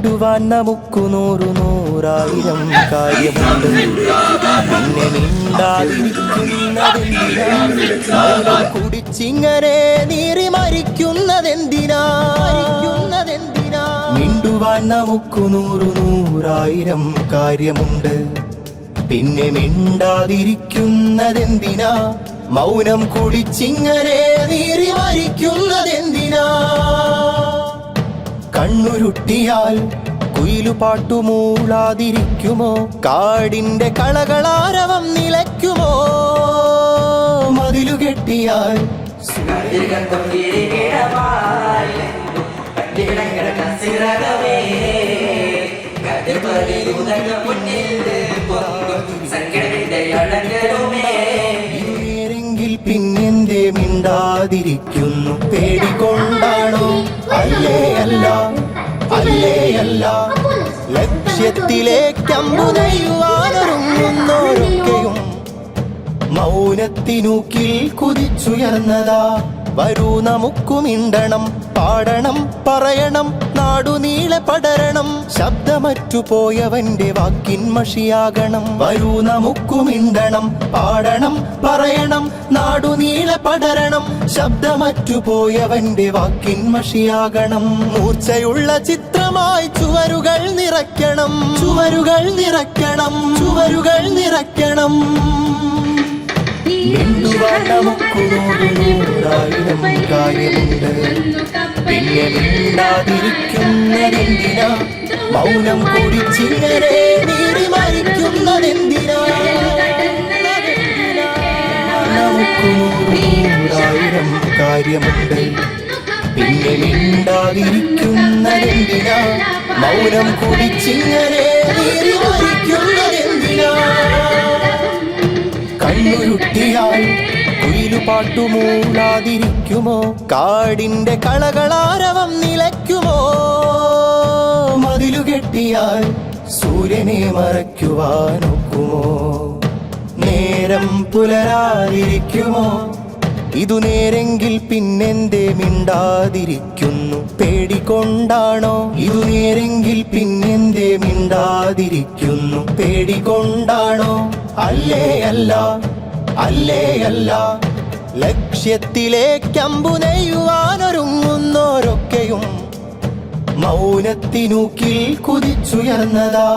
മിണ്ടുവാൻ നമുക്ക് നൂറായിരം കാര്യമുണ്ട്. പിന്നെ മിണ്ടാതിരിക്കുന്നതെന്തിനാ? കുടിച്ചിങ്ങനെ നീറി മരിക്കുന്നതെന്തിനാ? മിണ്ടുവാൻ നമുക്ക് നൂറായിരം കാര്യമുണ്ട്. പിന്നെ മിണ്ടാതിരിക്കുന്നതെന്തിനാ? മൗനം കുടിച്ചിങ്ങനെ നീറി മരിക്കുന്നതെന്തിനാ? കണ്ണുരുട്ടിയാൽ കുയിലു പാട്ടുമൂളാതിരിക്കുമോ? കാടിന്റെ കളകളാരവം നിലയ്ക്കുമോ? മതിലു കെട്ടിയാൽ നേരെങ്കിൽ പിന്നെന്തേ മിണ്ടാതിരിക്കുന്നു? പേടികൊണ്ടാണോ? അല്ലേ അല്ല ലക്ഷ്യത്തിലേക്കമ്പു നെയ്യുവാനൊരുങ്ങുന്നോരൊക്കെയും മൗനത്തിനൂക്കിൽ കുതിച്ചുയർന്നതാ. വരൂ നമുക്കു മിണ്ടണം, പാടണം, പറയണം, നാടുനീളെ പടരണം. ശബ്ദമറ്റുപോയവന്റെ വാക്കിൻ മഷിയാകണം. വരൂ നമുക്കു മിണ്ടണം, പാടണം, പറയണം, നാടുനീളെ പടരണം. ശബ്ദമറ്റുപോയവന്റെ വാക്കിൻ മഷിയാകണം. മൂർച്ചയുള്ള ചിത്രമായി ചുവരുകൾ നിറയ്ക്കണം, ചുവരുകൾ നിറയ്ക്കണം, ചുവരുകൾ നിറയ്ക്കണം. മിണ്ടുവാൻ നമുക്ക് നൂറായിരം കാര്യമുണ്ട്. പിന്നെ മിണ്ടാതിരിക്കുന്നതെന്തിനാ? മൗനം കുടിച്ചിങ്ങനെ നീറി മരിക്കുന്നതെന്തിനാ? നമുക്ക് നൂറായിരം കാര്യമുണ്ട്. പിന്നെ മിണ്ടാതിരിക്കുന്നതെന്തിനാ? മൗനം കുടിച്ചിങ്ങനെ നീറി മരിക്കുന്നതെന്തിനാ? കണ്ണുരുട്ടിയാൽ കുയിലു പാട്ടുമൂളാതിരിക്കുമോ? കാടിന്റെ കളകളാരവം നിലയ്ക്കുമോ? മതിലു കെട്ടിയാൽ സൂര്യനെ മറയ്ക്കുവാനൊക്കുമോ? നേരം പുലരാതിരിക്കുമോ? ഇതു നേരെങ്കിൽ പിന്നെന്തേ മിണ്ടാതിരിക്കുന്നു? പേടികൊണ്ടാണോ? ഇതു നേരെങ്കിൽ പിന്നെന്തേ മിണ്ടാതിരിക്കുന്നു? പേടികൊണ്ടാണോ? അല്ലേ അല്ല ലക്ഷ്യത്തിലേക്കമ്പു നെയ്യുവാനൊരുങ്ങുന്നോരൊക്കെയും മൗനത്തിനൂക്കിൽ കുതിച്ചുയർന്നതാ.